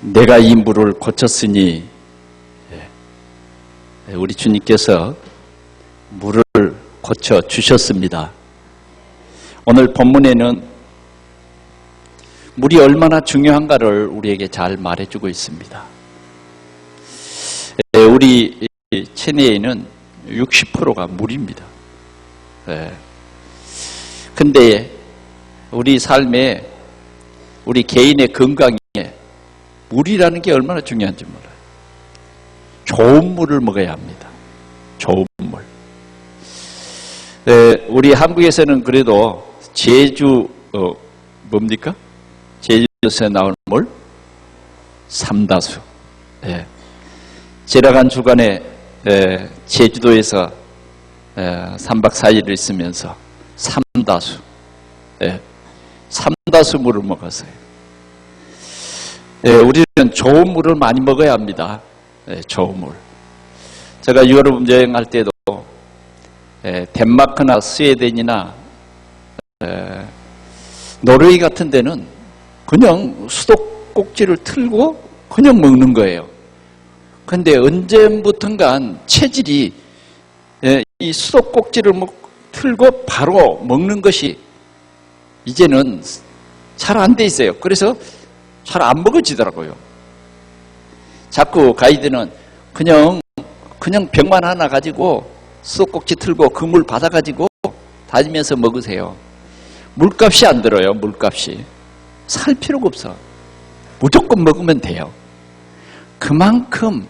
내가 이 물을 고쳤으니, 우리 주님께서 물을 고쳐 주셨습니다. 오늘 본문에는 물이 얼마나 중요한가를 우리에게 잘 말해주고 있습니다. 우리 체내에는 60%가 물입니다. 근데 우리 삶에, 우리 개인의 건강에 물이라는 게 얼마나 중요한지 몰라요. 좋은 물을 먹어야 합니다. 좋은 물. 우리 한국에서는 그래도 제주, 뭡니까? 제주에서 나오는 물? 삼다수. 지나간 주간에 제주도에서 3박 4일을 있으면서 삼다수, 삼다수 물을 먹었어요. 우리는 좋은 물을 많이 먹어야 합니다. 좋은 물. 제가 유럽 여행할 때도 덴마크나 스웨덴이나 노르웨이 같은 데는 그냥 수도꼭지를 틀고 그냥 먹는 거예요. 근데 언제부턴가 체질이 이 수도꼭지를 틀고 바로 먹는 것이 이제는 잘 안 돼 있어요. 그래서 잘 안 먹어지더라고요. 자꾸 가이드는 그냥 병만 하나 가지고 수도꼭지 틀고 그 물 받아가지고 다니면서 먹으세요. 물값이 안 들어요. 물값이. 살 필요가 없어. 무조건 먹으면 돼요. 그만큼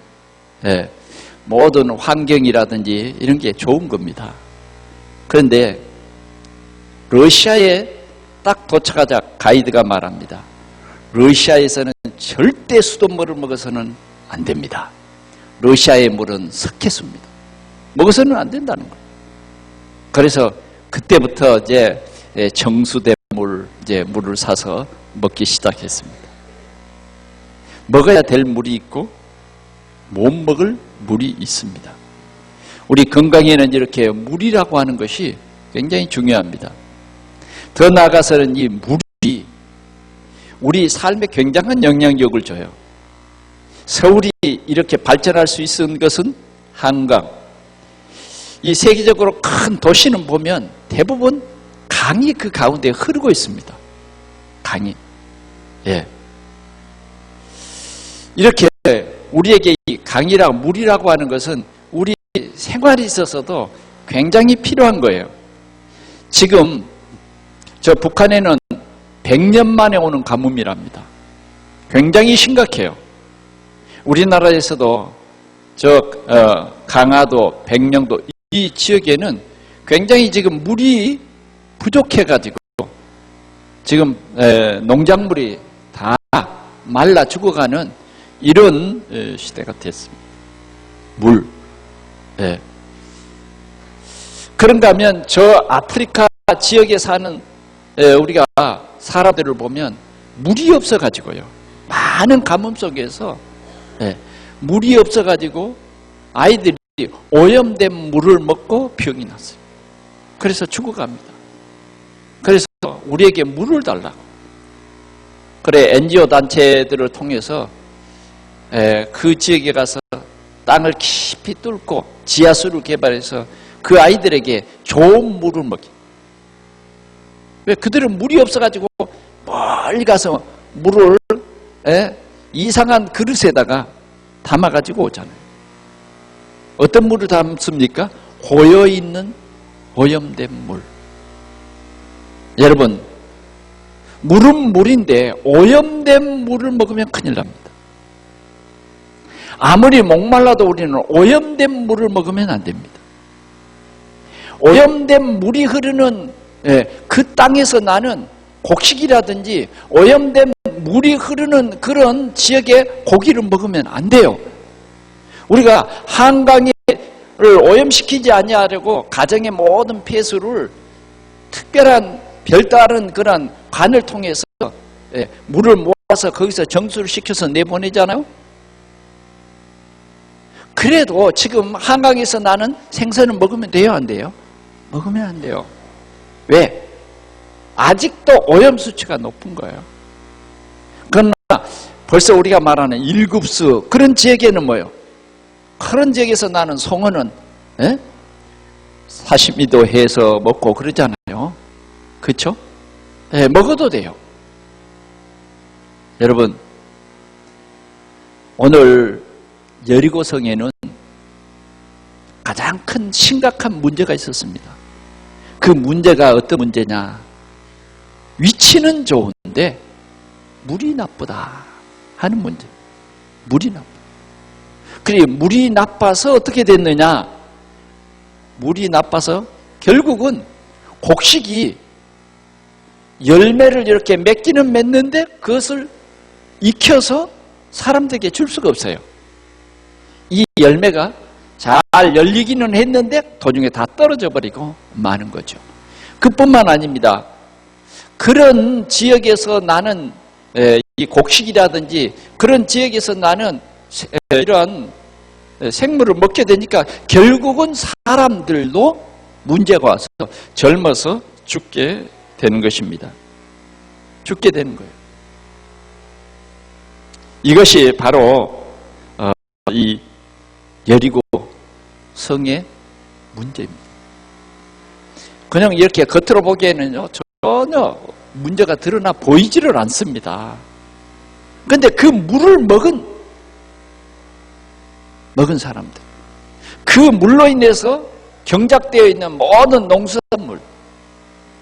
모든 환경이라든지 이런 게 좋은 겁니다. 그런데 러시아에 딱 도착하자 가이드가 말합니다. 러시아에서는 절대 수돗물을 먹어서는 안 됩니다. 러시아의 물은 석회수입니다. 먹어서는 안 된다는 거예요. 그래서 그때부터 이제 정수된 물을 사서 먹기 시작했습니다. 먹어야 될 물이 있고 못 먹을 물이 있습니다. 우리 건강에는 이렇게 물이라고 하는 것이 굉장히 중요합니다. 더 나아가서는 이 물이 우리 삶에 굉장한 영향력을 줘요. 서울이 이렇게 발전할 수 있는 것은 한강. 이 세계적으로 큰 도시는 보면 대부분 강이 그 가운데 흐르고 있습니다. 강이. 이렇게 우리에게 이 강이라고 물이라고 하는 것은 우리 생활에 있어서도 굉장히 필요한 거예요. 지금 저 북한에는 100년 만에 오는 가뭄이랍니다. 굉장히 심각해요. 우리나라에서도 강화도, 백령도 이 지역에는 굉장히 지금 물이 부족해가지고 지금 농작물이 다 말라 죽어가는 이런 시대가 됐습니다. 물. 그런가 하면 저 아프리카 지역에 사는 우리가 사람들을 보면 물이 없어가지고요. 많은 가뭄 속에서 물이 없어가지고 아이들이 오염된 물을 먹고 병이 났어요. 그래서 죽어갑니다. 그래서 우리에게 물을 달라고. 그래 NGO 단체들을 통해서 그 지역에 가서 땅을 깊이 뚫고 지하수를 개발해서 그 아이들에게 좋은 물을 먹여. 왜? 그들은 물이 없어가지고 멀리 가서 물을 이상한 그릇에다가 담아가지고 오잖아요. 어떤 물을 담습니까? 고여있는 오염된 물. 여러분, 물은 물인데 오염된 물을 먹으면 큰일 납니다. 아무리 목말라도 우리는 오염된 물을 먹으면 안 됩니다. 오염된 물이 흐르는 그 땅에서 나는 곡식이라든지 오염된 물이 흐르는 그런 지역의 고기를 먹으면 안 돼요. 우리가 한강을 오염시키지 아니하려고 가정의 모든 폐수를 특별한 별다른 그런 관을 통해서 물을 모아서 거기서 정수를 시켜서 내보내잖아요. 그래도 지금 한강에서 나는 생선을 먹으면 돼요, 안 돼요? 먹으면 안 돼요. 왜? 아직도 오염 수치가 높은 거예요. 그러나 벌써 우리가 말하는 일급수 그런 지역에는 뭐예요? 그런 지역에서 나는 송어는 사시미도 해서 먹고 그러잖아요. 그렇죠? 예, 먹어도 돼요. 여러분, 오늘 여리고성에는 가장 큰 심각한 문제가 있었습니다. 그 문제가 어떤 문제냐? 위치는 좋은데 물이 나쁘다 하는 문제. 물이 나쁘다. 그래, 물이 나빠서 어떻게 됐느냐? 물이 나빠서 결국은 곡식이 열매를 이렇게 맺기는 맺는데 그것을 익혀서 사람들에게 줄 수가 없어요. 이 열매가 잘 열리기는 했는데 도중에 다 떨어져 버리고 마는 거죠. 그뿐만 아닙니다. 그런 지역에서 나는 이 곡식이라든지 그런 지역에서 나는 이런 생물을 먹게 되니까 결국은 사람들도 문제가 와서 젊어서 죽게 되는 것입니다. 죽게 되는 거예요. 이것이 바로 이 여리고 성의 문제입니다. 그냥 이렇게 겉으로 보기에는 전혀 문제가 드러나 보이지를 않습니다. 그런데 그 물을 먹은 사람들, 그 물로 인해서 경작되어 있는 모든 농수산물,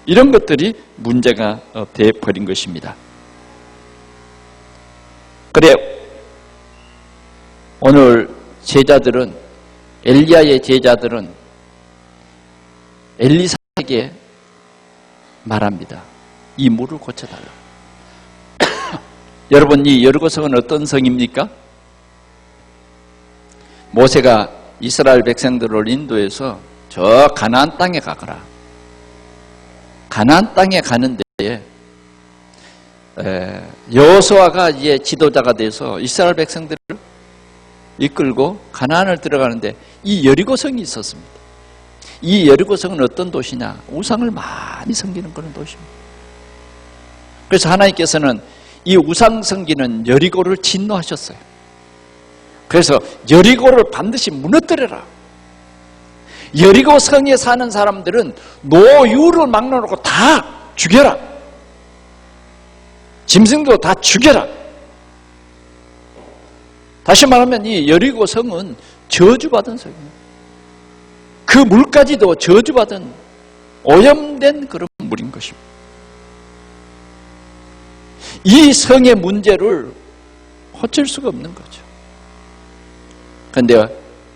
이런 것들이 문제가 되어버린 것입니다. 그래, 오늘 제자들은, 엘리야의 제자들은 엘리사에게 말합니다. 이 물을 고쳐달라. 여러분, 이 여리고성은 어떤 성입니까? 모세가 이스라엘 백성들을 인도해서 저 가나안 땅에 가거라. 가나안 땅에 가는 데에 여호수아가 이제 지도자가 돼서 이스라엘 백성들을 이끌고 가나안을 들어가는데 이 여리고성이 있었습니다. 이 여리고성은 어떤 도시냐? 우상을 많이 섬기는 그런 도시입니다. 그래서 하나님께서는 이 우상 섬기는 여리고를 진노하셨어요. 그래서 여리고를 반드시 무너뜨려라. 여리고 성에 사는 사람들은 노유를 막론하고 다 죽여라. 짐승도 다 죽여라. 다시 말하면 이 여리고 성은 저주받은 성이에요. 그 물까지도 저주받은 오염된 그런 물인 것입니다. 이 성의 문제를 고칠 수가 없는 거죠. 그런데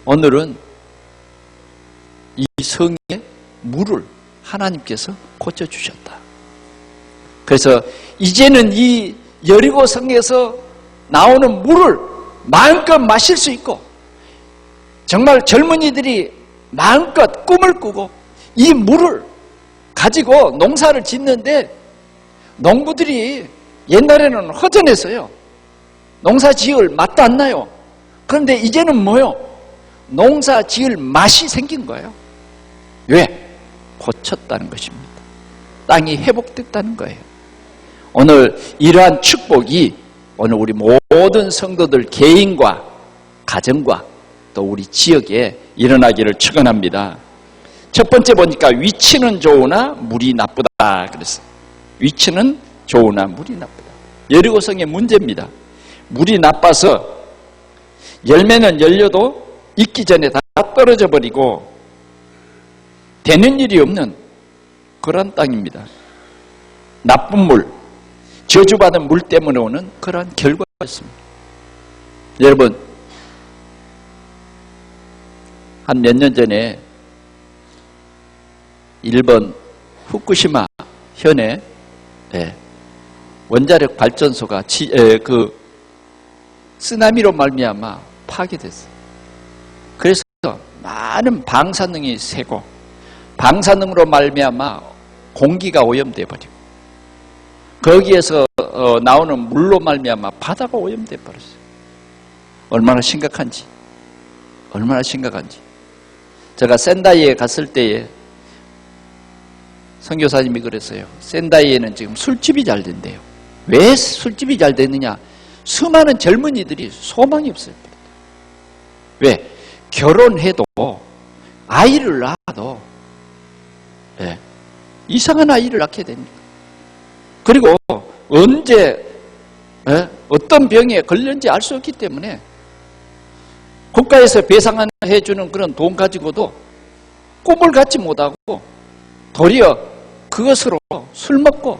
오늘은 이 성의 물을 하나님께서 고쳐주셨다. 그래서 이제는 이 여리고 성에서 나오는 물을 마음껏 마실 수 있고, 정말 젊은이들이 마음껏 꿈을 꾸고 이 물을 가지고 농사를 짓는데, 농부들이 옛날에는 허전했어요. 농사 지을 맛도 안 나요. 그런데 이제는 뭐요? 농사 지을 맛이 생긴 거예요. 왜? 고쳤다는 것입니다. 땅이 회복됐다는 거예요. 오늘 이러한 축복이 오늘 우리 모든 성도들 개인과 가정과 또 우리 지역에 일어나기를 축원합니다. 첫 번째 보니까 위치는 좋으나 물이 나쁘다. 그래서 위치는 좋으나 물이 나쁘다. 여리고성의 문제입니다. 물이 나빠서 열매는 열려도 익기 전에 다 떨어져 버리고 되는 일이 없는 그런 땅입니다. 나쁜 물, 저주받은 물 때문에 오는 그러한 결과였습니다. 여러분, 한 몇 년 전에 일본 후쿠시마 현에 원자력 발전소가 쓰나미로 말미암아 파괴됐어요. 그래서 많은 방사능이 새고 방사능으로 말미암아 공기가 오염돼 버리고 거기에서 나오는 물로 말미암아 바다가 오염돼 버렸어요. 얼마나 심각한지. 제가 센다이에 갔을 때에 선교사님이 그랬어요. 센다이에는 지금 술집이 잘 된대요. 왜 술집이 잘 됐느냐? 수많은 젊은이들이 소망이 없어요. 왜? 결혼해도 아이를 낳아도 이상한 아이를 낳게 됩니다. 그리고 언제 어떤 병에 걸렸는지 알 수 없기 때문에 국가에서 배상해 주는 그런 돈 가지고도 꿈을 갖지 못하고 도리어 그것으로 술 먹고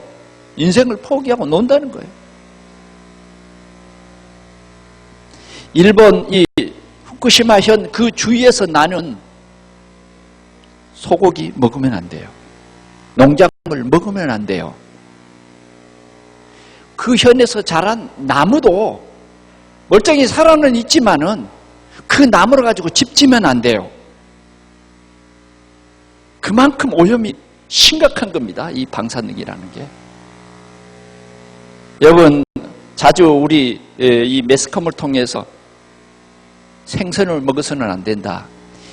인생을 포기하고 논다는 거예요. 일본 이 후쿠시마현 그 주위에서 나는 소고기 먹으면 안 돼요. 농작물 먹으면 안 돼요. 그 현에서 자란 나무도 멀쩡히 살아는 있지만은 그 나무를 가지고 집 지면 안 돼요. 그만큼 오염이 심각한 겁니다. 이 방사능이라는 게. 여러분 자주 우리 이 매스컴을 통해서 생선을 먹어서는 안 된다.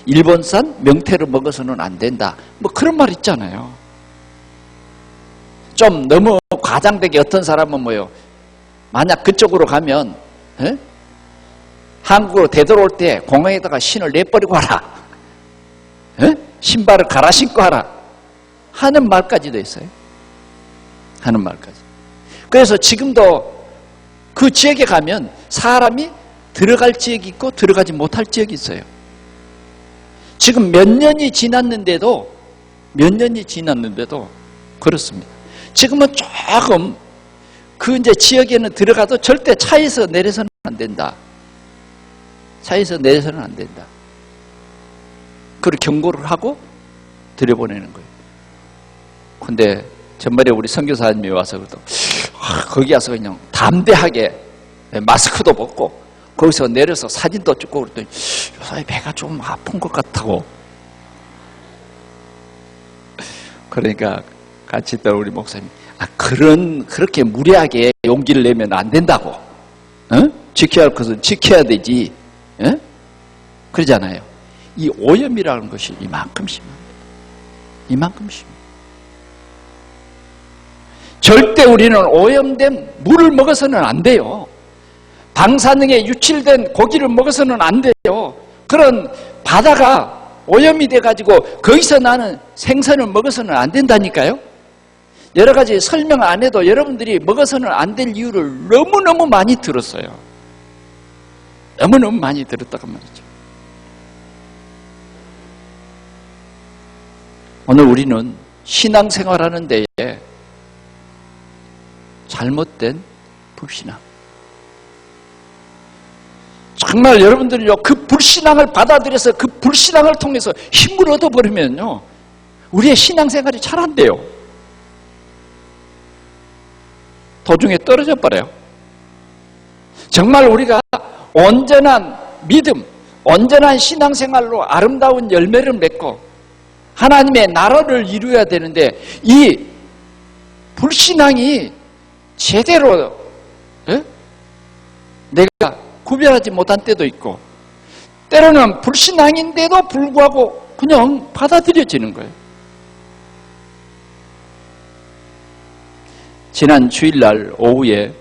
일본산 명태를 먹어서는 안 된다. 뭐 그런 말 있잖아요. 좀 너무 과장되게 어떤 사람은 뭐요? 만약 그쪽으로 가면 한국으로 되돌아올 때 공항에다가 신을 내버리고 하라. 신발을 갈아 신고 하라. 하는 말까지도 있어요. 하는 말까지. 그래서 지금도 그 지역에 가면 사람이 들어갈 지역이 있고 들어가지 못할 지역이 있어요. 지금 몇 년이 지났는데도 그렇습니다. 지금은 조금 그 이제 지역에는 들어가도 절대 차에서 내려서는 안 된다. 차에서 내려서는 안 된다. 그걸 경고를 하고 들여보내는 거예요. 근데 전번에 우리 선교사님이 와서 거기 와서 그냥 담대하게 마스크도 벗고 거기서 내려서 사진도 찍고 그랬더니 요새 배가 좀 아픈 것 같다고. 그러니까 같이 있던 우리 목사님, 그렇게 무리하게 용기를 내면 안 된다고. 지켜야 할 것은 지켜야 되지. 그러잖아요. 이 오염이라는 것이 이만큼 심합니다. 이만큼 심합니다. 절대 우리는 오염된 물을 먹어서는 안 돼요. 방사능에 유출된 고기를 먹어서는 안 돼요. 그런 바다가 오염이 돼가지고 거기서 나는 생선을 먹어서는 안 된다니까요. 여러 가지 설명 안 해도 여러분들이 먹어서는 안 될 이유를 너무너무 많이 들었어요. 너무너무 많이 들었다고 말이죠. 오늘 우리는 신앙생활하는 데에 잘못된 불신앙, 정말 여러분들이요 그 불신앙을 받아들여서 그 불신앙을 통해서 힘을 얻어버리면요 우리의 신앙생활이 잘 안 돼요. 도중에 떨어져 버려요. 정말 우리가 온전한 믿음, 온전한 신앙생활로 아름다운 열매를 맺고 하나님의 나라를 이루어야 되는데 이 불신앙이 제대로 내가 구별하지 못한 때도 있고 때로는 불신앙인데도 불구하고 그냥 받아들여지는 거예요. 지난 주일날 오후에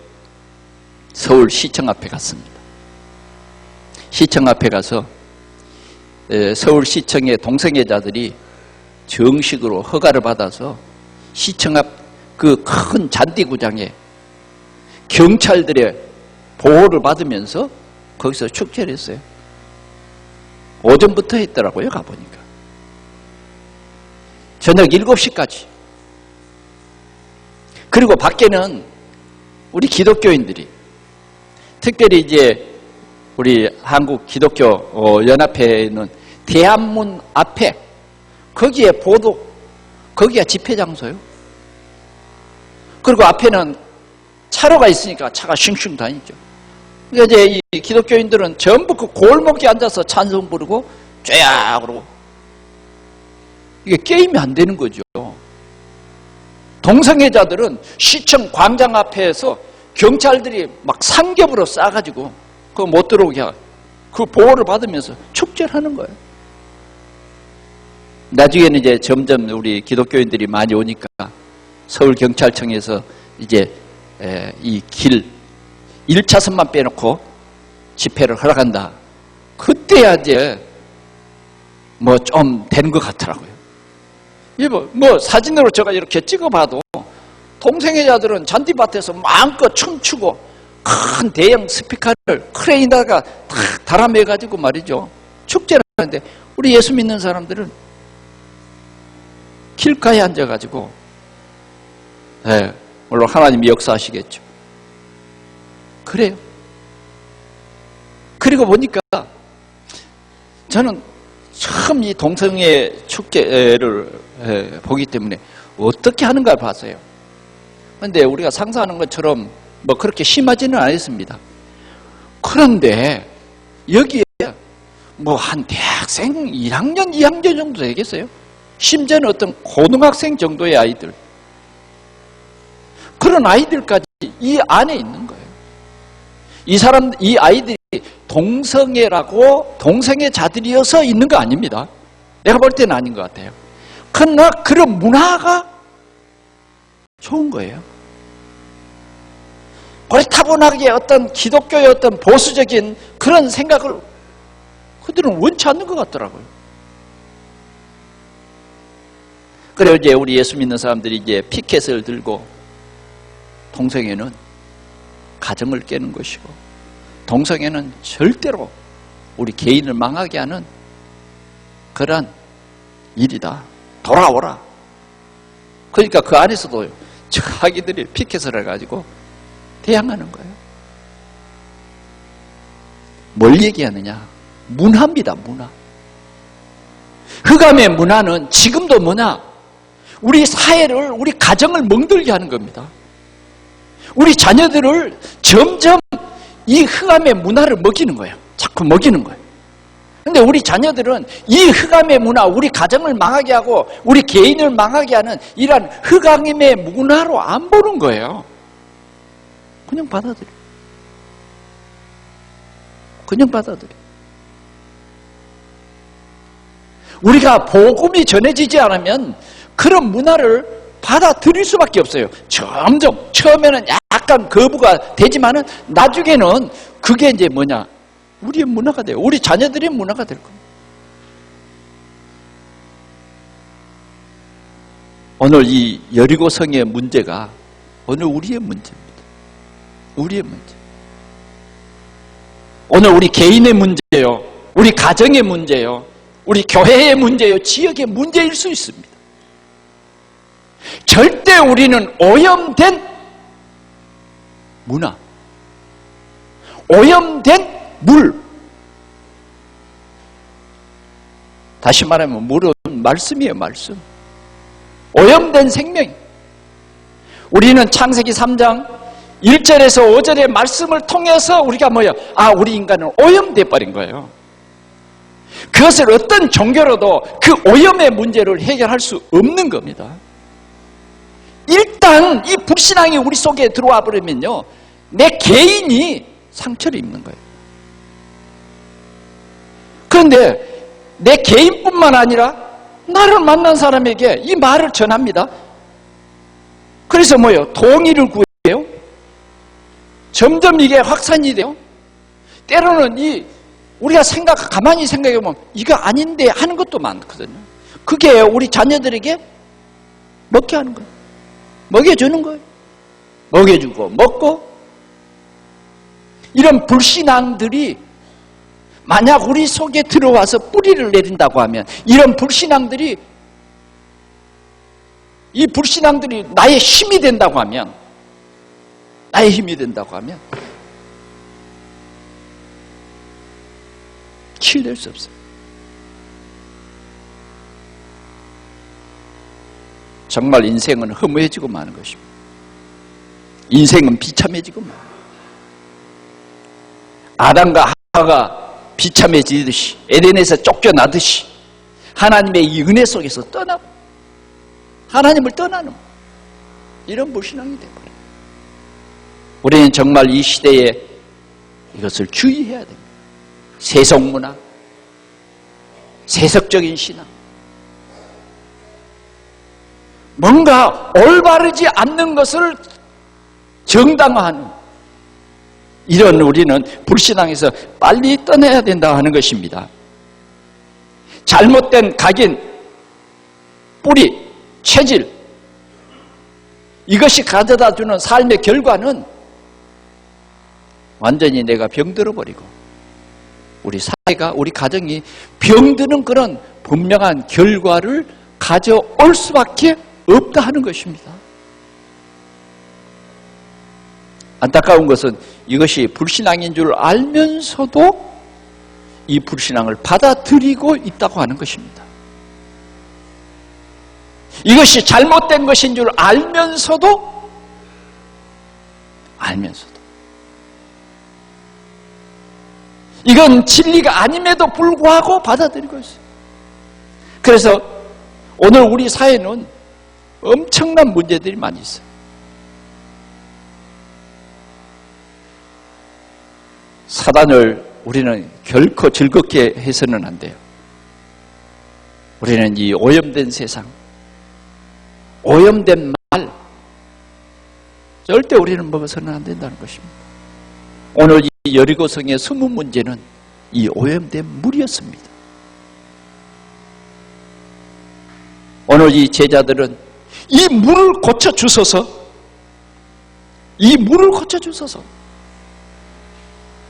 서울시청 앞에 갔습니다. 시청 앞에 가서 서울시청의 동성애자들이 정식으로 허가를 받아서 시청 앞 그 큰 잔디구장에 경찰들의 보호를 받으면서 거기서 축제를 했어요. 오전부터 했더라고요. 가보니까 저녁 7시까지. 그리고 밖에는 우리 기독교인들이 특별히 이제 우리 한국 기독교 연합회는 대한문 앞에 거기에 거기가 집회 장소예요. 그리고 앞에는 차로가 있으니까 차가 슝슝 다니죠. 그러니까 이제 이 기독교인들은 전부 그 골목에 앉아서 찬송 부르고 쫙 그러고 이게 게임이 안 되는 거죠. 동성애자들은 시청 광장 앞에서 경찰들이 막 삼겹으로 싸가지고 그거 못 들어오게 하고 그 보호를 받으면서 축제를 하는 거예요. 나중에는 이제 점점 우리 기독교인들이 많이 오니까 서울경찰청에서 이제 이 1차선만 빼놓고 집회를 허락한다. 그때야 이제 뭐 좀 되는 것 같더라고요. 뭐 사진으로 제가 이렇게 찍어봐도 동성애 자들은 잔디밭에서 마음껏 춤추고 큰 대형 스피커를 크레인에다가 탁 달아매가지고 말이죠. 축제를 하는데 우리 예수 믿는 사람들은 길가에 앉아가지고, 네, 물론 하나님이 역사하시겠죠. 그래요. 그리고 보니까 저는 처음 이 동성애 축제를 보기 때문에 어떻게 하는가 봤어요. 그런데 우리가 상상하는 것처럼 뭐 그렇게 심하지는 않았습니다. 그런데 여기에 뭐 한 대학생 1학년, 2학년 정도 되겠어요? 심지어는 어떤 고등학생 정도의 아이들, 그런 아이들까지 이 안에 있는 거예요. 이 아이들이 동성애라고 동성애자들이어서 있는 거 아닙니다. 내가 볼 때는 아닌 것 같아요. 그러나 그런 문화가 좋은 거예요. 고리타분하게 어떤 기독교의 어떤 보수적인 그런 생각을 그들은 원치 않는 것 같더라고요. 그래서 이제 우리 예수 믿는 사람들이 이제 피켓을 들고 동성애는 가정을 깨는 것이고 동성애는 절대로 우리 개인을 망하게 하는 그런 일이다. 돌아오라. 그러니까 그 안에서도 자기들이 피켓을 해가지고 대항하는 거예요. 뭘 얘기하느냐? 문화입니다, 문화. 흑암의 문화는 지금도 뭐냐? 우리 사회를, 우리 가정을 멍들게 하는 겁니다. 우리 자녀들을 점점 이 흑암의 문화를 먹이는 거예요. 자꾸 먹이는 거예요. 근데 우리 자녀들은 이 흑암의 문화, 우리 가정을 망하게 하고 우리 개인을 망하게 하는 이러한 흑암의 문화로 안 보는 거예요. 그냥 받아들여. 그냥 받아들여. 우리가 복음이 전해지지 않으면 그런 문화를 받아들일 수밖에 없어요. 점점 처음에는 약간 거부가 되지만은 나중에는 그게 이제 뭐냐? 우리의 문화가 돼요. 우리 자녀들의 문화가 될 겁니다. 오늘 이 여리고성의 문제가 오늘 우리의 문제입니다. 우리의 문제. 오늘 우리 개인의 문제요. 우리 가정의 문제요. 우리 교회의 문제요. 지역의 문제일 수 있습니다. 절대 우리는 오염된 문화, 오염된 물, 다시 말하면 물은 말씀이에요. 말씀. 오염된 생명. 우리는 창세기 3장 1절에서 5절의 말씀을 통해서 우리가 뭐예요? 우리 인간은 오염돼 버린 거예요. 그것을 어떤 종교로도 그 오염의 문제를 해결할 수 없는 겁니다. 일단 이 불신앙이 우리 속에 들어와 버리면요, 내 개인이 상처를 입는 거예요. 그런데 내 개인뿐만 아니라 나를 만난 사람에게 이 말을 전합니다. 그래서 뭐예요? 동의를 구해요. 점점 이게 확산이 돼요. 때로는 우리가 가만히 생각해보면 이거 아닌데 하는 것도 많거든요. 그게 우리 자녀들에게 먹게 하는 거예요. 먹여주는 거예요. 먹여주고 먹고. 이런 불신앙들이 만약 우리 속에 들어와서 뿌리를 내린다고 하면, 이런 불신앙들이, 이 불신앙들이 나의 힘이 된다고 하면, 치유될 수 없어요. 정말 인생은 허무해지고 마는 것입니다. 인생은 비참해지고 마는 것입니다. 아담과 하와가 비참해지듯이, 에덴에서 쫓겨나듯이 하나님의 이 은혜 속에서 하나님을 떠나는 이런 불신앙이 되어버려요. 우리는 정말 이 시대에 이것을 주의해야 됩니다. 세속문화, 세속적인 신앙, 뭔가 올바르지 않는 것을 정당화하는 이런 우리는 불신앙에서 빨리 떠나야 된다 하는 것입니다. 잘못된 각인, 뿌리, 체질, 이것이 가져다 주는 삶의 결과는 완전히 내가 병들어 버리고 우리 사회가, 우리 가정이 병드는 그런 분명한 결과를 가져올 수밖에 없다 하는 것입니다. 안타까운 것은 이것이 불신앙인 줄 알면서도 이 불신앙을 받아들이고 있다고 하는 것입니다. 이것이 잘못된 것인 줄 알면서도 이건 진리가 아님에도 불구하고 받아들이고 있어요. 그래서 오늘 우리 사회는 엄청난 문제들이 많이 있어요. 사단을 우리는 결코 즐겁게 해서는 안 돼요. 우리는 이 오염된 세상, 오염된 말, 절대 우리는 먹어서는 안 된다는 것입니다. 오늘 이 여리고성의 20문제는 이 오염된 물이었습니다. 오늘 이 제자들은 이 물을 고쳐주소서, 이 물을 고쳐주소서.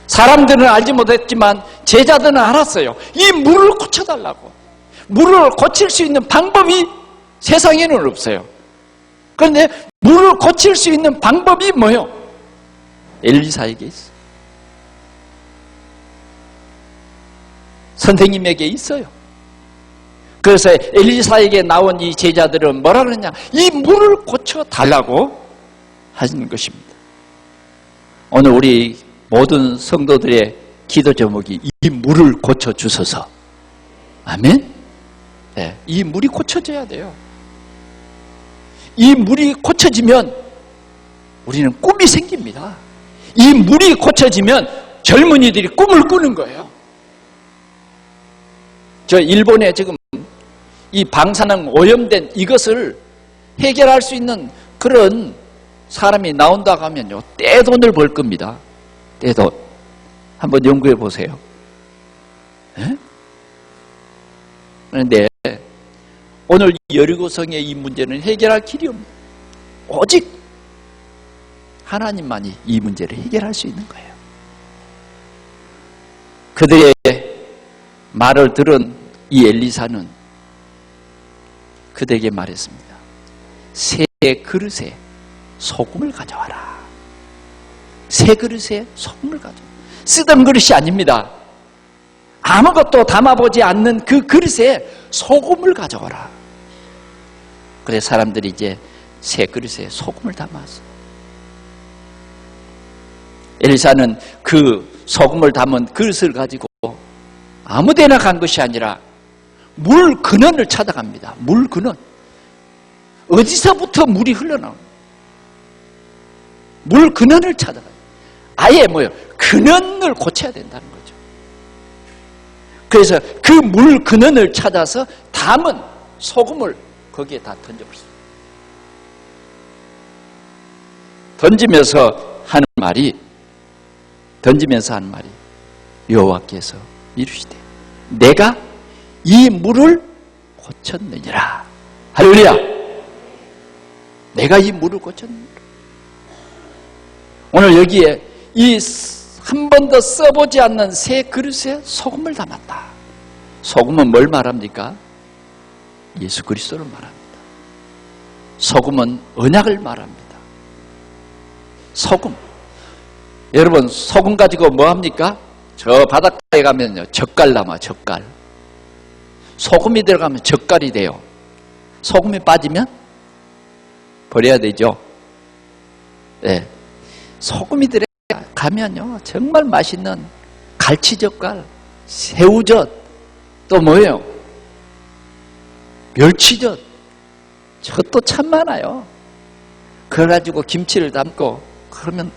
사람들은 알지 못했지만 제자들은 알았어요. 이 물을 고쳐달라고. 물을 고칠 수 있는 방법이 세상에는 없어요. 그런데 물을 고칠 수 있는 방법이 뭐예요? 엘리사에게 있어요. 선생님에게 있어요. 그래서 엘리사에게 나온 이 제자들은 뭐라 그러냐? 이 물을 고쳐달라고 하시는 것입니다. 오늘 우리 모든 성도들의 기도 제목이 이 물을 고쳐주소서. 아멘? 네, 이 물이 고쳐져야 돼요. 이 물이 고쳐지면 우리는 꿈이 생깁니다. 이 물이 고쳐지면 젊은이들이 꿈을 꾸는 거예요. 저 일본에 지금 이 방사능 오염된 이것을 해결할 수 있는 그런 사람이 나온다고 하면요, 떼돈을 벌 겁니다. 떼돈. 한번 연구해 보세요. 네? 그런데 오늘 여리고성의 이 문제는 해결할 길이 없는, 오직 하나님만이 이 문제를 해결할 수 있는 거예요. 그들의 말을 들은 이 엘리사는 그들에게 말했습니다. 새 그릇에 소금을 가져와라. 새 그릇에 소금을 가져와. 쓰던 그릇이 아닙니다. 아무것도 담아보지 않는 그 그릇에 소금을 가져와라. 그래 사람들이 이제 새 그릇에 소금을 담았어. 엘리사는 그 소금을 담은 그릇을 가지고 아무데나 간 것이 아니라 물 근원을 찾아갑니다. 물 근원. 어디서부터 물이 흘러나옵니다. 물 근원을 찾아가요. 아예 뭐예요? 근원을 고쳐야 된다는 거죠. 그래서 그 물 근원을 찾아서 담은 소금을 거기에 다 던져버렸어요. 던지면서 하는 말이 여호와께서 이르시되 내가 이 물을 고쳤느니라. 할렐루야. 내가 이 물을 고쳤느니라. 오늘 여기에 이 한 번도 써보지 않는 새 그릇에 소금을 담았다. 소금은 뭘 말합니까? 예수 그리스도를 말합니다. 소금은 언약을 말합니다. 소금. 여러분 소금 가지고 뭐 합니까? 저 바닷가에 가면요 젓갈 남아. 젓갈. 소금이 들어가면 젓갈이 돼요. 소금이 빠지면 버려야 되죠. 네. 소금이 들어가면요 정말 맛있는 갈치젓갈, 새우젓, 또 뭐예요? 멸치젓. 저것도 참 많아요. 그걸 가지고 김치를 담고 그러면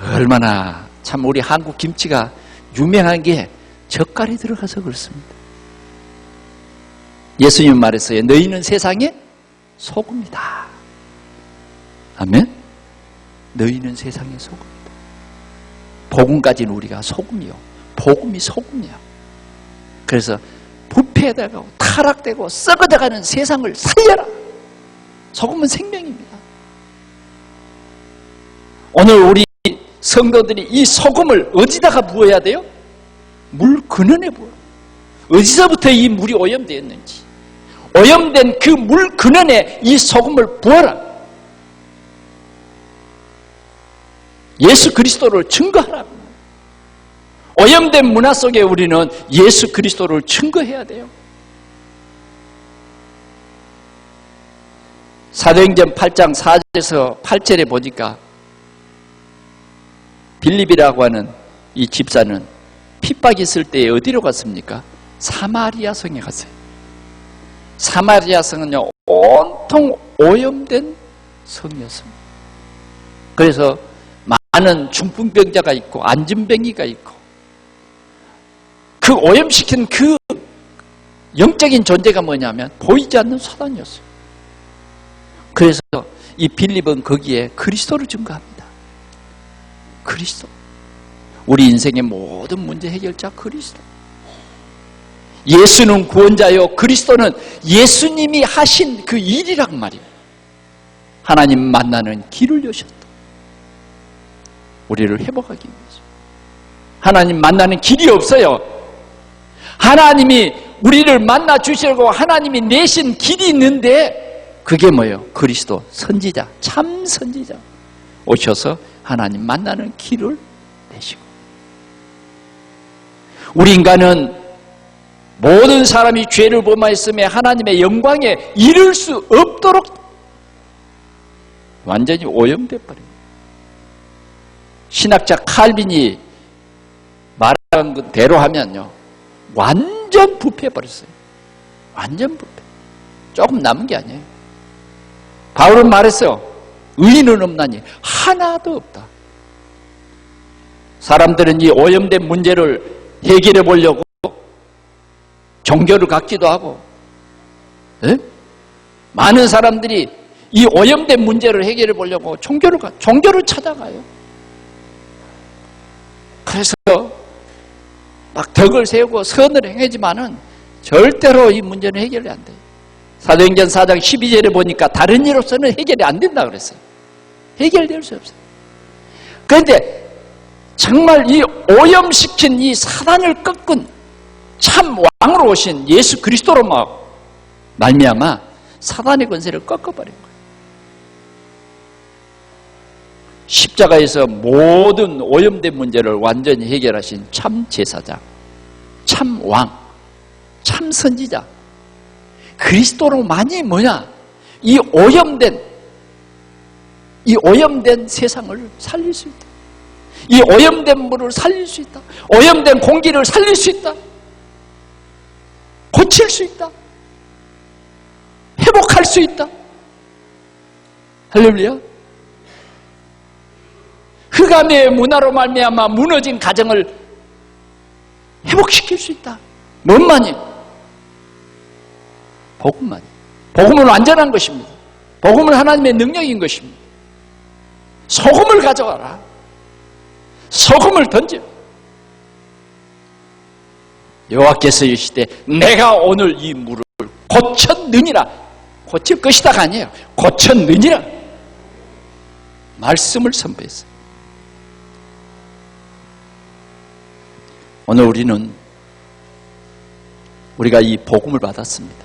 얼마나 참 우리 한국 김치가 유명한 게 젓갈이 들어가서 그렇습니다. 예수님 말했어요. 너희는 세상의 소금이다. 아멘? 너희는 세상의 소금이다. 복음까지는 우리가 소금이요. 복음이 소금이야. 그래서 부패되고 타락되고 썩어져가는 세상을 살려라. 소금은 생명입니다. 오늘 우리 성도들이 이 소금을 어디다가 부어야 돼요? 물 근원에 부어. 어디서부터 이 물이 오염되었는지, 오염된 그 물 근원에 이 소금을 부어라. 예수 그리스도를 증거하라고. 오염된 문화 속에 우리는 예수 그리스도를 증거해야 돼요. 사도행전 8장 4절에서 8절에 보니까 빌립이라고 하는 이 집사는 핍박이 있을 때 어디로 갔습니까? 사마리아 성에 갔어요. 사마리아 성은요, 온통 오염된 성이었습니다. 그래서 많은 중풍병자가 있고 안진뱅이가 있고 그 오염시킨 그 영적인 존재가 뭐냐면 보이지 않는 사단이었어요. 그래서 이 빌립은 거기에 그리스도를 증거합니다. 그리스도. 우리 인생의 모든 문제 해결자 그리스도. 예수는 구원자요, 그리스도는 예수님이 하신 그 일이란 말이에요. 하나님 만나는 길을 여셨다. 우리를 회복하기 위해서. 하나님 만나는 길이 없어요. 하나님이 우리를 만나 주시려고 하나님이 내신 길이 있는데 그게 뭐예요? 그리스도 선지자, 참 선지자 오셔서 하나님 만나는 길을 내시고. 우리 인간은 모든 사람이 죄를 범하였음에 하나님의 영광에 이를 수 없도록 완전히 오염돼 버립니다. 신학자 칼빈이 말한 대로 하면요, 완전 부패해버렸어요. 완전 부패. 조금 남은 게 아니에요. 바울은 말했어요. 의인은 없나니 하나도 없다. 사람들은 이 오염된 문제를 해결해 보려고 종교를 갖기도 하고, 많은 사람들이 이 오염된 문제를 해결해 보려고 종교를 찾아가요. 그래서 막 덕을 세우고 선을 행하지만은 절대로 이 문제는 해결이 안 돼요. 사도행전 4장 12절에 보니까 다른 일로서는 해결이 안 된다 그랬어요. 해결될 수 없어요. 그런데 정말 이 오염시킨 이 사단을 꺾은 참 왕으로 오신 예수 그리스도로 말미암아 사단의 권세를 꺾어버린 거예요. 십자가에서 모든 오염된 문제를 완전히 해결하신 참 제사장, 참 왕, 참 선지자 그리스도로만이 뭐냐? 이 오염된 세상을 살릴 수 있다. 이 오염된 물을 살릴 수 있다. 오염된 공기를 살릴 수 있다. 고칠 수 있다. 회복할 수 있다. 할렐루야. 흑암의 문화로 말미암아 무너진 가정을 회복시킬 수 있다. 뭔만이? 복음만이. 복음은 완전한 것입니다. 복음은 하나님의 능력인 것입니다. 소금을 가져와라. 소금을 던져. 여호와께서 이르시되 내가 오늘 이 물을 고쳤느니라. 고칠 것이다가 아니에요. 고쳤느니라. 말씀을 선포했어요. 오늘 우리가 이 복음을 받았습니다.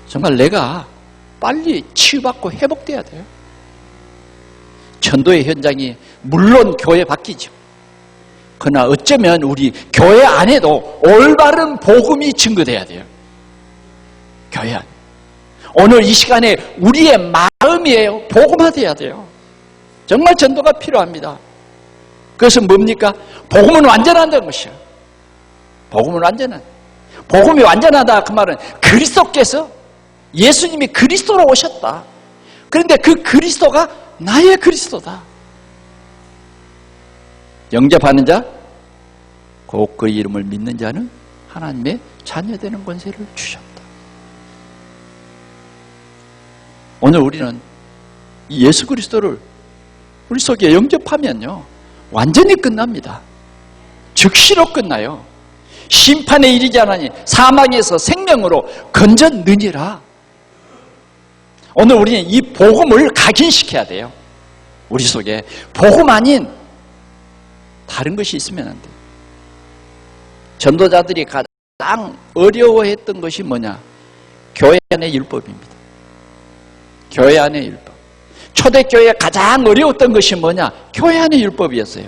정말 내가 빨리 치유받고 회복돼야 돼요. 전도의 현장이 물론 교회 바뀌죠. 그러나 어쩌면 우리 교회 안에도 올바른 복음이 증거돼야 돼요. 교회 안. 오늘 이 시간에 우리의 마음이에요. 복음화돼야 돼요. 정말 전도가 필요합니다. 그래서 뭡니까? 복음은 완전하다는 것이에요. 복음은 완전한. 복음이 완전하다 그 말은 그리스도께서 예수님이 그리스도로 오셨다. 그런데 그 그리스도가 나의 그리스도다. 영접하는 자, 곧 그 이름을 믿는 자는 하나님의 자녀되는 권세를 주셨다. 오늘 우리는 이 예수 그리스도를 우리 속에 영접하면요 완전히 끝납니다. 즉시로 끝나요. 심판에 이르지 않으니 사망에서 생명으로 건졌느니라. 오늘 우리는 이 복음을 각인시켜야 돼요. 우리 속에 복음 아닌 다른 것이 있으면 안 돼요. 전도자들이 가장 어려워했던 것이 뭐냐? 교회 안의 율법입니다. 교회 안의 율법. 초대교회가 가장 어려웠던 것이 뭐냐? 교회 안의 율법이었어요.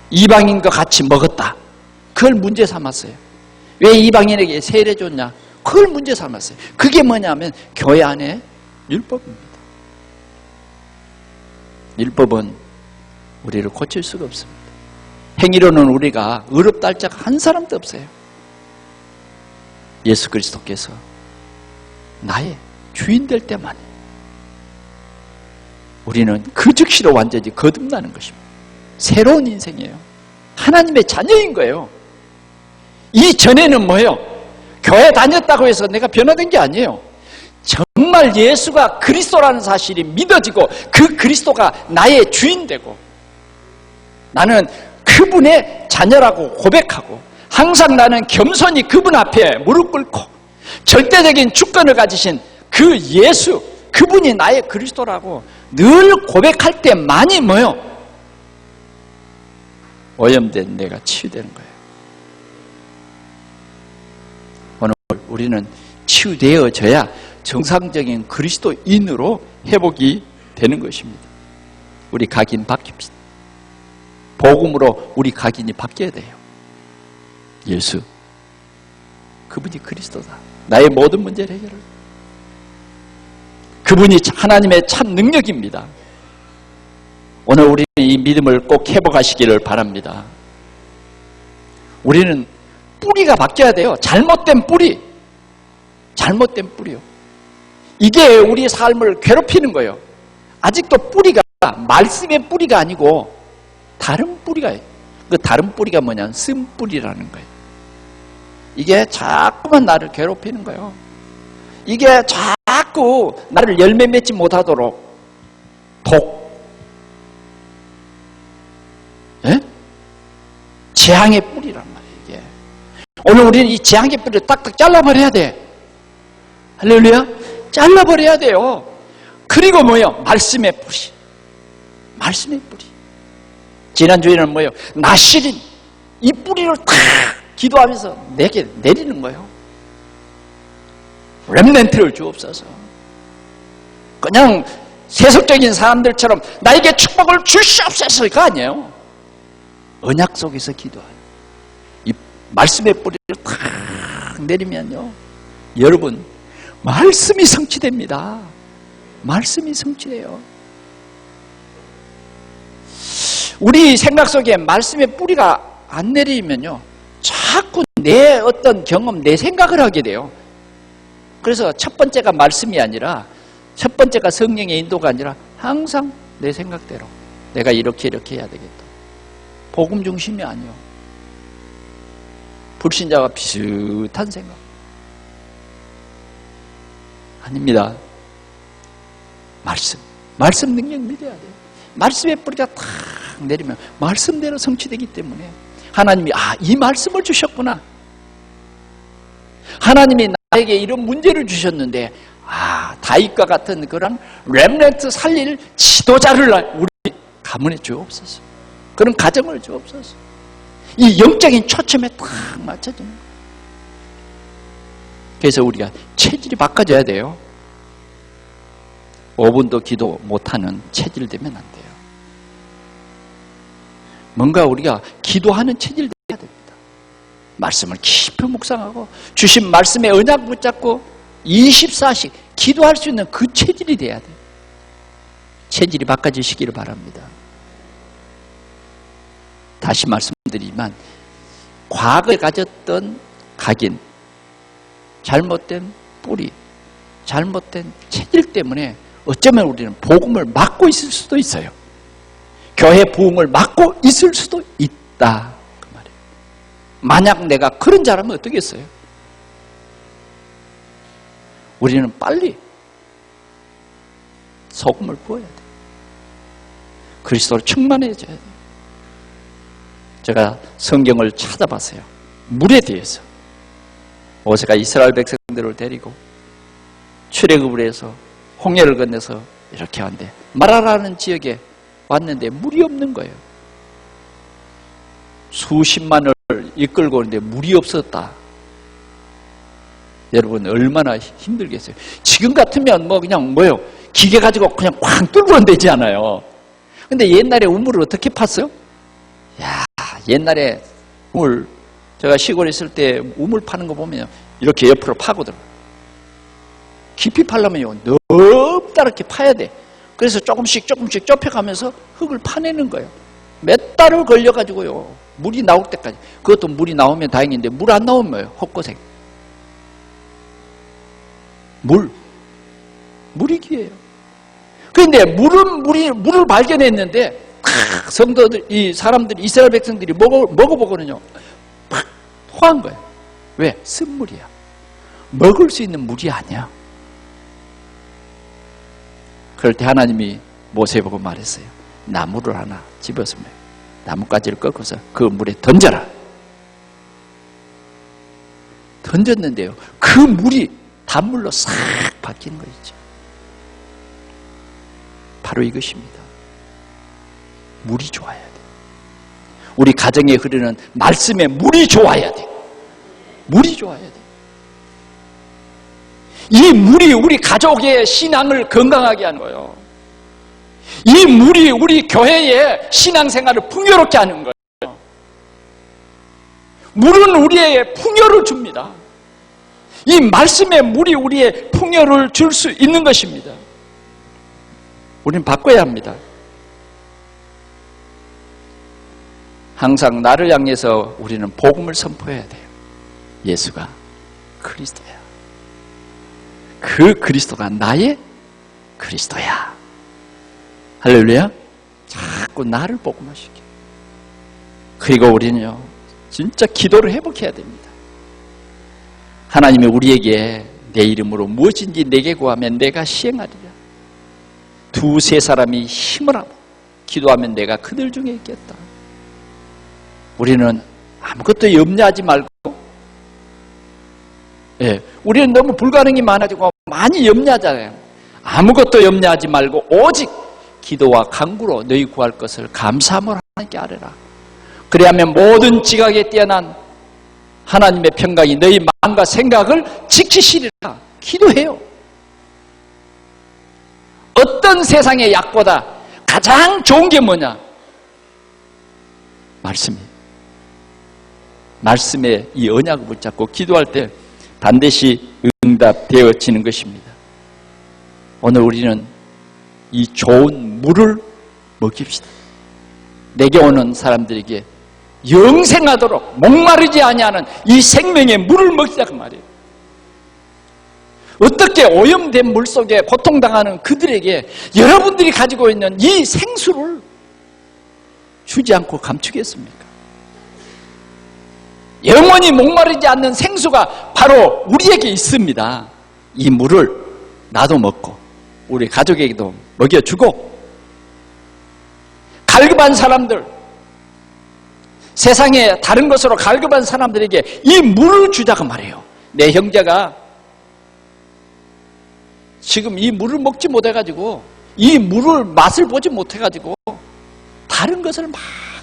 이방인과 같이 먹었다. 그걸 문제 삼았어요. 왜 이방인에게 세례 줬냐? 그걸 문제 삼았어요. 그게 뭐냐면 교회 안의 율법입니다. 율법은 우리를 고칠 수가 없습니다. 행위로는 우리가 의롭다 할 자가 한 사람도 없어요. 예수 그리스도께서 나의 주인 될 때만 우리는 그 즉시로 완전히 거듭나는 것입니다. 새로운 인생이에요. 하나님의 자녀인 거예요. 이전에는 뭐예요? 교회 다녔다고 해서 내가 변화된 게 아니에요. 정말 예수가 그리스도라는 사실이 믿어지고 그 그리스도가 나의 주인 되고 나는 그분의 자녀라고 고백하고 항상 나는 겸손히 그분 앞에 무릎 꿇고 절대적인 주권을 가지신 그 예수, 그분이 나의 그리스도라고 늘 고백할 때만이 뭐요? 오염된 내가 치유되는 거예요. 오늘 우리는 치유되어져야 정상적인 그리스도인으로 회복이 되는 것입니다. 우리 각인 바뀝시다. 복음으로 우리 각인이 바뀌어야 돼요. 예수, 그분이 그리스도다. 나의 모든 문제를 해결할 그분이 하나님의 참 능력입니다. 오늘 우리는 이 믿음을 꼭 회복하시기를 바랍니다. 우리는 뿌리가 바뀌어야 돼요. 잘못된 뿌리. 잘못된 뿌리요. 이게 우리의 삶을 괴롭히는 거예요. 아직도 뿌리가 말씀의 뿌리가 아니고 다른 뿌리가 있어요. 그 다른 뿌리가 뭐냐면 쓴뿌리라는 거예요. 이게 자꾸만 나를 괴롭히는 거예요. 이게 자꾸 나를 열매 맺지 못하도록 재앙의 뿌리란 말이에요. 이게. 오늘 우리는 이 재앙의 뿌리를 딱딱 잘라버려야 돼. 할렐루야? 잘라버려야 돼요. 그리고 뭐예요? 말씀의 뿌리. 말씀의 뿌리. 지난주에는 뭐예요? 나실인 이 뿌리를 탁 기도하면서 내게 내리는 거예요. 렘넌트를 주옵소서. 그냥 세속적인 사람들처럼 나에게 축복을 주시옵소서가 아니에요. 언약 속에서 기도하는 이 말씀의 뿌리를 탁 내리면요, 여러분 말씀이 성취됩니다. 말씀이 성취돼요. 우리 생각 속에 말씀의 뿌리가 안 내리면요, 자꾸 내 어떤 경험, 내 생각을 하게 돼요. 그래서 첫 번째가 말씀이 아니라, 첫 번째가 성령의 인도가 아니라 항상 내 생각대로 내가 이렇게 해야 되겠다. 복음 중심이 아니요. 불신자와 비슷한 생각. 아닙니다. 말씀 능력 믿어야 돼요. 말씀의 뿌리가 탁 내리면 말씀대로 성취되기 때문에 하나님이 이 말씀을 주셨구나. 하나님이 나에게 이런 문제를 주셨는데 다윗과 같은 그런 렘넌트 살릴 지도자를 우리 가문에 주옵소서. 그런 가정을 주옵소서. 이 영적인 초점에 딱 맞춰지는 거예요. 그래서 우리가 체질이 바꿔져야 돼요. 5분도 기도 못하는 체질 되면 안 돼요. 뭔가 우리가 기도하는 체질 돼야 됩니다. 말씀을 깊이 묵상하고 주신 말씀의 언약 붙잡고 24시 기도할 수 있는 그 체질이 돼야 돼요. 체질이 바꿔지시기를 바랍니다. 다시 말씀드리지만 과거에 가졌던 각인, 잘못된 뿌리, 잘못된 체질 때문에 어쩌면 우리는 복음을 막고 있을 수도 있어요. 교회 부흥을 막고 있을 수도 있다, 그 말이에요. 만약 내가 그런 자라면 어떻겠어요? 우리는 빨리 소금을 부어야 돼요. 그리스도로 충만해져야 돼요. 제가 성경을 찾아봤어요. 물에 대해서. 모세가 이스라엘 백성들을 데리고 출애굽을 해서 홍해를 건너서 이렇게 왔는데 마라라는 지역에 왔는데 물이 없는 거예요. 수십만을 이끌고 오는데 물이 없었다. 여러분 얼마나 힘들겠어요. 지금 같으면 뭐 그냥 뭐요? 기계 가지고 그냥 쾅 뚫으면 되지 않아요. 근데 옛날에 우물을 어떻게 팠어요? 야, 옛날에 우물, 제가 시골에 있을 때 우물 파는 거 보면 이렇게 옆으로 파거든. 깊이 파려면요, 넓다랗게 파야 돼. 그래서 조금씩 좁혀가면서 흙을 파내는 거예요. 몇 달을 걸려가지고요, 물이 나올 때까지. 그것도 물이 나오면 다행인데 물 안 나오면 뭐예요? 헛고생. 물이 기회예요. 그런데 물을 발견했는데 성도들, 이 사람들이, 이스라엘 백성들이 먹어보거든요. 팍 토한 거예요. 왜? 쓴물이야. 먹을 수 있는 물이 아니야. 그럴 때 하나님이 모세 보고 말했어요. 나무를 하나 집어서 나뭇가지를 꺾어서 그 물에 던져라. 던졌는데요, 그 물이 단물로 싹 바뀌는 거 있죠. 바로 이것입니다. 물이 좋아야 돼. 우리 가정에 흐르는 말씀에 물이 좋아야 돼. 물이 좋아야 돼. 이 물이 우리 가족의 신앙을 건강하게 하는 거예요. 이 물이 우리 교회의 신앙생활을 풍요롭게 하는 거예요. 물은 우리에게 풍요를 줍니다. 이 말씀의 물이 우리의 풍요를 줄 수 있는 것입니다. 우리는 바꿔야 합니다. 항상 나를 향해서 우리는 복음을 선포해야 돼요. 예수가 그리스도야. 그 그리스도가 나의 그리스도야. 할렐루야. 자꾸 나를 복음화시켜. 그리고 우리는요, 진짜 기도를 회복해야 됩니다. 하나님이 우리에게 내 이름으로 무엇인지 내게 구하면 내가 시행하리라. 두세 사람이 힘을 하고 기도하면 내가 그들 중에 있겠다. 우리는 아무것도 염려하지 말고, 우리는 너무 불가능이 많아지고 많이 염려하잖아요. 아무것도 염려하지 말고 오직 기도와 간구로 너희 구할 것을 감사함으로 하나님께 아뢰라. 그래야면 모든 지각에 뛰어난 하나님의 평강이 너희 마음과 생각을 지키시리라. 기도해요. 어떤 세상의 약보다 가장 좋은 게 뭐냐? 말씀이에요. 말씀에 이 언약을 붙잡고 기도할 때 반드시 응답되어지는 것입니다. 오늘 우리는 이 좋은 물을 먹입시다. 내게 오는 사람들에게 영생하도록 목마르지 아니하는 이 생명의 물을 먹자고 말이에요. 어떻게 오염된 물 속에 고통당하는 그들에게 여러분들이 가지고 있는 이 생수를 주지 않고 감추겠습니까? 영원히 목마르지 않는 생수가 바로 우리에게 있습니다. 이 물을 나도 먹고 우리 가족에게도 먹여주고, 갈급한 사람들, 세상에 다른 것으로 갈급한 사람들에게 이 물을 주자고 말해요. 내 형제가 지금 이 물을 먹지 못해가지고, 이 물을 맛을 보지 못해가지고 다른 것을 막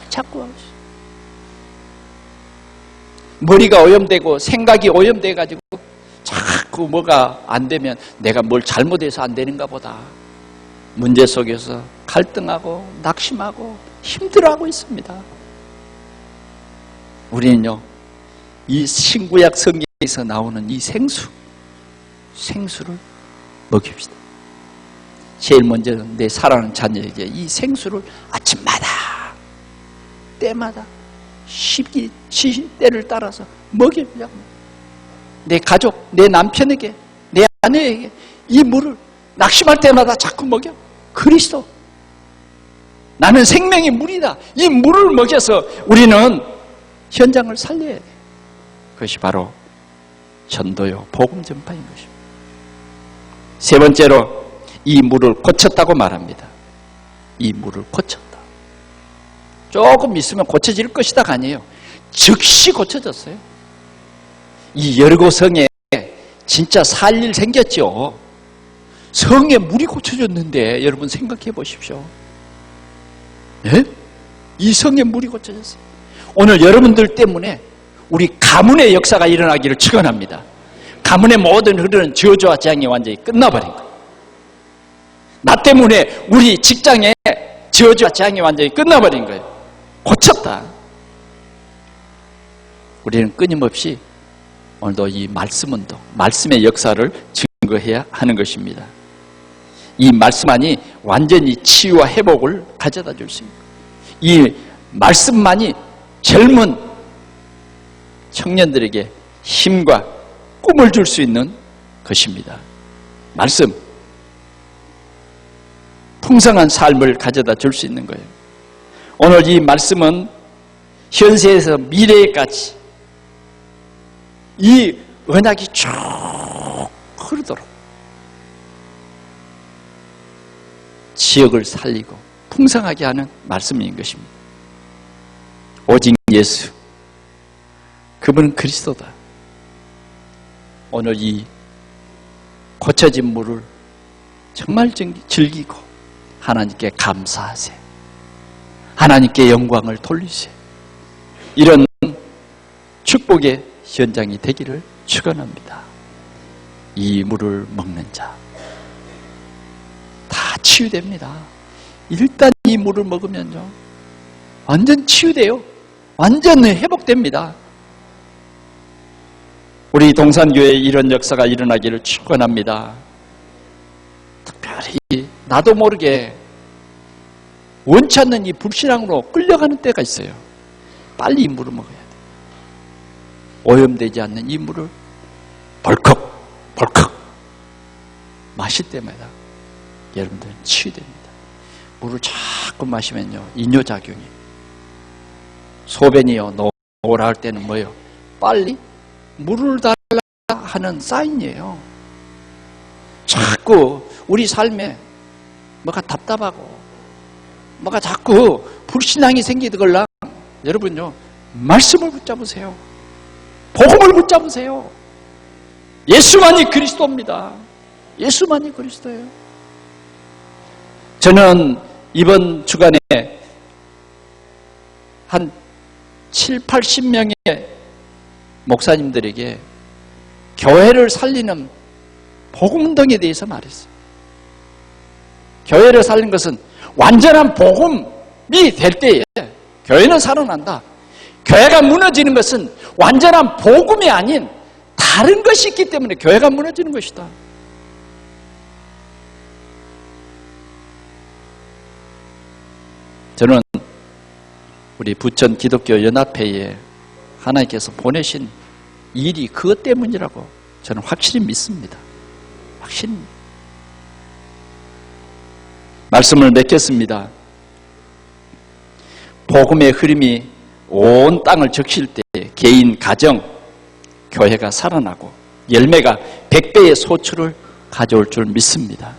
찾고 하고 있어요. 머리가 오염되고 생각이 오염돼가지고 자꾸 뭐가 안 되면 내가 뭘 잘못해서 안 되는가 보다. 문제 속에서 갈등하고 낙심하고 힘들어하고 있습니다. 우리는요, 이 신구약 성경에서 나오는 이 생수를 먹입시다. 제일 먼저 내 사랑하는 자녀에게 이 생수를 아침마다, 때마다 시때를 따라서 먹이려고. 내 가족, 내 남편에게, 내 아내에게 이 물을 낙심할 때마다 자꾸 먹여. 그리스도, 나는 생명의 물이다. 이 물을 먹여서 우리는 현장을 살려야 돼. 그것이 바로 전도요, 복음 전파인 것입니다. 세 번째로 이 물을 고쳤다고 말합니다. 이 물을 고쳤다. 조금 있으면 고쳐질 것이다가 아니에요. 즉시 고쳐졌어요. 이 여리고 성에 진짜 살 일 생겼죠. 성에 물이 고쳐졌는데 여러분 생각해 보십시오. 네? 이 성에 물이 고쳐졌어요. 오늘 여러분들 때문에 우리 가문의 역사가 일어나기를 축원합니다. 가문의 모든 흐르는 저주와 재앙이 완전히 끝나버린 거예요. 나 때문에 우리 직장에 저주와 재앙이 완전히 끝나버린 거예요. 고쳤다. 우리는 끊임없이 오늘도 이 말씀은도 말씀의 역사를 증거해야 하는 것입니다. 이 말씀만이 완전히 치유와 회복을 가져다 줄 수 있습니다. 이 말씀만이 젊은 청년들에게 힘과 꿈을 줄 수 있는 것입니다. 말씀, 풍성한 삶을 가져다 줄 수 있는 거예요. 오늘 이 말씀은 현세에서 미래에까지 이 언약이 쭉 흐르도록 지역을 살리고 풍성하게 하는 말씀인 것입니다. 오직 예수, 그분은 그리스도다. 오늘 이 고쳐진 물을 정말 즐기고 하나님께 감사하세요. 하나님께 영광을 돌리세요. 이런 축복의 현장이 되기를 축원합니다. 이 물을 먹는 자 다 치유됩니다. 일단 이 물을 먹으면요 완전 치유돼요. 완전 회복됩니다. 우리 동산교회에 이런 역사가 일어나기를 축원합니다. 특별히 나도 모르게 원치 않는 이 불신앙으로 끌려가는 때가 있어요. 빨리 이 물을 먹어야 돼요. 오염되지 않는 이 물을 벌컥 벌컥 마실 때마다 여러분들은 치유됩니다. 물을 자꾸 마시면요 이뇨작용이 소변이요 노라 할 때는 뭐예요? 빨리 물을 달라 하는 사인이에요. 자꾸 우리 삶에 뭐가 답답하고 뭐가 자꾸 불신앙이 생기더걸랑 여러분요 말씀을 붙잡으세요. 복음을 붙잡으세요. 예수만이 그리스도입니다. 예수만이 그리스도예요. 저는 이번 주간에 한 7, 80명의 목사님들에게 교회를 살리는 복음운동에 대해서 말했어요. 교회를 살리는 것은 완전한 복음이 될 때에 교회는 살아난다. 교회가 무너지는 것은 완전한 복음이 아닌 다른 것이 있기 때문에 교회가 무너지는 것이다. 저는 우리 부천 기독교 연합회에 하나님께서 보내신 일이 그것 때문이라고 저는 확실히 믿습니다. 확실히. 말씀을 맺겠습니다. 복음의 흐름이 온 땅을 적실 때 개인, 가정, 교회가 살아나고 열매가 100배의 소출을 가져올 줄 믿습니다.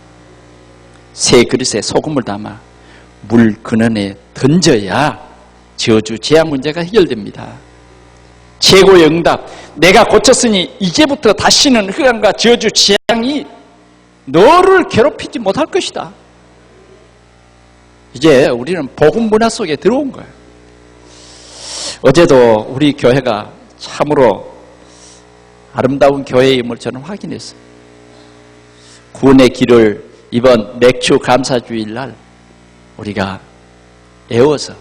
새 그릇에 소금을 담아 물 근원에 던져야 저주, 재앙 문제가 해결됩니다. 최고의 응답, 내가 고쳤으니 이제부터 다시는 흑암과 저주, 재앙이 너를 괴롭히지 못할 것이다. 이제 우리는 복음 문화 속에 들어온 거예요. 어제도 우리 교회가 참으로 아름다운 교회임을 저는 확인했어요. 구원의 길을 이번 맥주 감사주일 날 우리가 애워서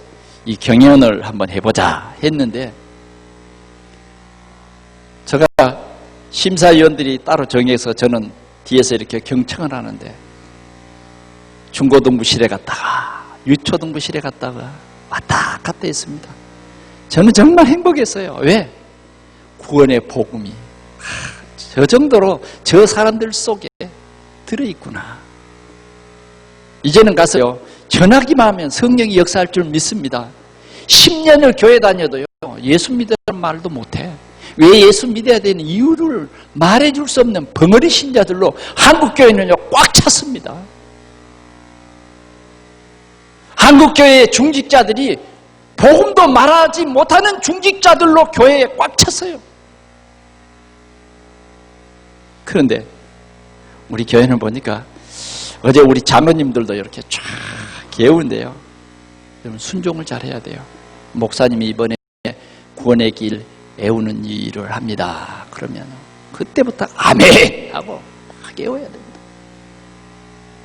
이 경연을 한번 해보자 했는데 제가 심사위원들이 따로 정해서 저는 뒤에서 이렇게 경청을 하는데 중고등부실에 갔다가 유초등부실에 갔다가 왔다 갔다 했습니다. 저는 정말 행복했어요. 왜? 구원의 복음이 저 정도로 저 사람들 속에 들어있구나. 이제는 가서요 전하기만 하면 성령이 역사할 줄 믿습니다. 10년을 교회 다녀도요 예수 믿으라는 말도 못해. 왜 예수 믿어야 되는 이유를 말해줄 수 없는 벙어리 신자들로 한국교회는요 꽉 찼습니다. 한국교회의 중직자들이 복음도 말하지 못하는 중직자들로 교회에 꽉 찼어요. 그런데 우리 교회는 보니까 어제 우리 장로님들도 이렇게 쫙 개우는데요. 여러분 순종을 잘해야 돼요. 목사님이 이번에 구원의 길 애우는 일을 합니다. 그러면 그때부터 아멘 하고 깨워야 됩니다.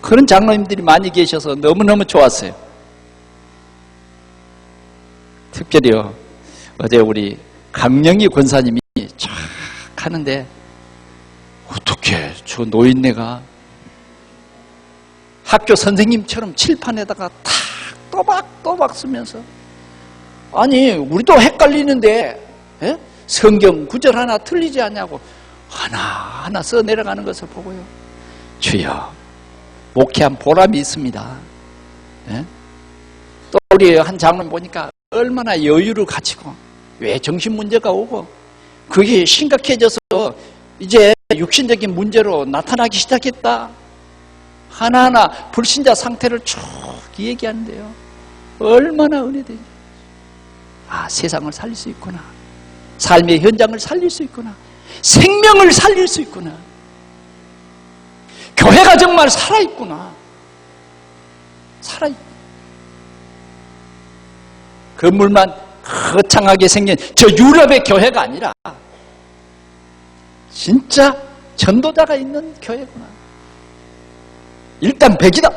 그런 장로님들이 많이 계셔서 너무너무 좋았어요. 특별히요, 어제 우리 강령희 권사님이 쫙 하는데 어떻게 저 노인네가 학교 선생님처럼 칠판에다가 탁 또박또박 쓰면서, 아니 우리도 헷갈리는데 성경 구절 하나 틀리지 않냐고 하나하나 써 내려가는 것을 보고요, 주여 목회한 보람이 있습니다. 또 우리 한 장로님 보니까 얼마나 여유를 가지고, 왜 정신 문제가 오고 그게 심각해져서 이제 육신적인 문제로 나타나기 시작했다, 하나하나 불신자 상태를 쭉 얘기하는데요, 얼마나 은혜되죠. 아, 세상을 살릴 수 있구나, 삶의 현장을 살릴 수 있구나, 생명을 살릴 수 있구나, 교회가 정말 살아있구나, 살아있구나. 건물만 거창하게 생긴 저 유럽의 교회가 아니라 진짜 전도자가 있는 교회구나, 일단 백이다,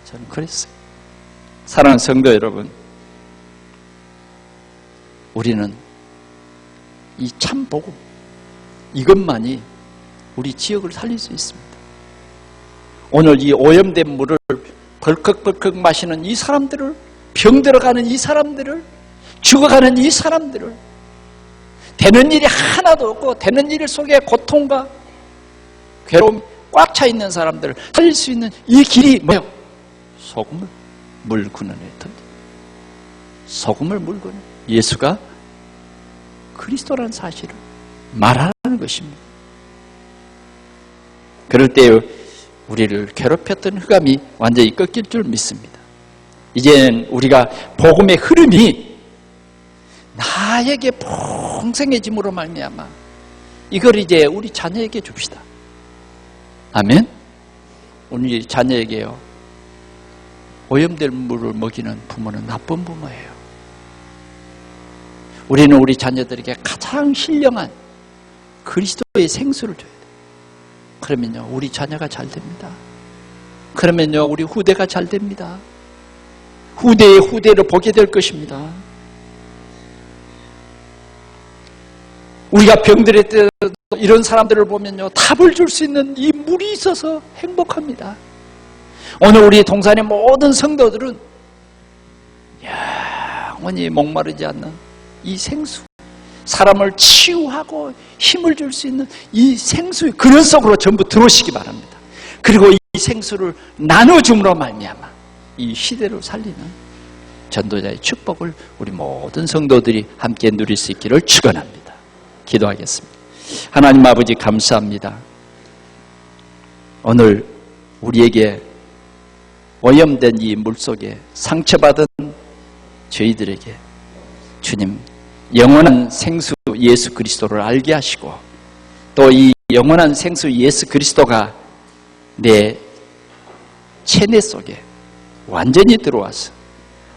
저는 그랬어요. 사랑하는 성도 여러분, 우리는 이 참 복음 이것만이 우리 지역을 살릴 수 있습니다. 오늘 이 오염된 물을 벌컥벌컥 마시는 이 사람들을, 병 들어가는 이 사람들을, 죽어가는 이 사람들을, 되는 일이 하나도 없고 되는 일 속에 고통과 괴로움 꽉 차 있는 사람들을 살릴 수 있는 이 길이 뭐예요? 소금을 물 근원에 던져, 소금을 물 근원, 예수가 그리스도라는 사실을 말하는 것입니다. 그럴 때 우리를 괴롭혔던 흑암이 완전히 꺾일 줄 믿습니다. 이제는 우리가 복음의 흐름이 나에게 풍성해짐으로 말미암아 이걸 이제 우리 자녀에게 줍시다. 아멘. 우리 자녀에게요, 오염된 물을 먹이는 부모는 나쁜 부모예요. 우리는 우리 자녀들에게 가장 신령한 그리스도의 생수를 줘야 돼요. 그러면요 우리 자녀가 잘 됩니다. 그러면요 우리 후대가 잘 됩니다. 후대의 후대를 보게 될 것입니다. 우리가 병들을 때 이런 사람들을 보면요 답을 줄 수 있는 이 물이 있어서 행복합니다. 오늘 우리 동산의 모든 성도들은 영원히 목마르지 않는 이 생수, 사람을 치유하고 힘을 줄 수 있는 이 생수의 그런 속으로 전부 들어오시기 바랍니다. 그리고 이 생수를 나눠줌으로 말미암아 이 시대를 살리는 전도자의 축복을 우리 모든 성도들이 함께 누릴 수 있기를 축원합니다. 기도하겠습니다. 하나님 아버지 감사합니다. 오늘 우리에게 오염된 이 물속에 상처받은 저희들에게 주님 영원한 생수 예수 그리스도를 알게 하시고, 또 이 영원한 생수 예수 그리스도가 내 체내 속에 완전히 들어와서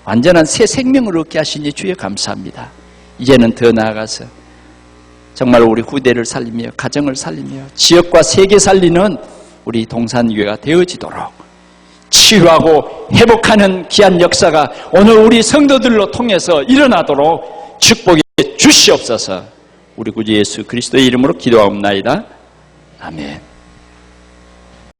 완전한 새 생명을 얻게 하시니 주여 감사합니다. 이제는 더 나아가서 정말 우리 후대를 살리며 가정을 살리며 지역과 세계 살리는 우리 동산교회가 되어지도록 치유하고 회복하는 귀한 역사가 오늘 우리 성도들로 통해서 일어나도록 축복해 주시옵소서. 우리 구주 예수 그리스도의 이름으로 기도하옵나이다. 아멘.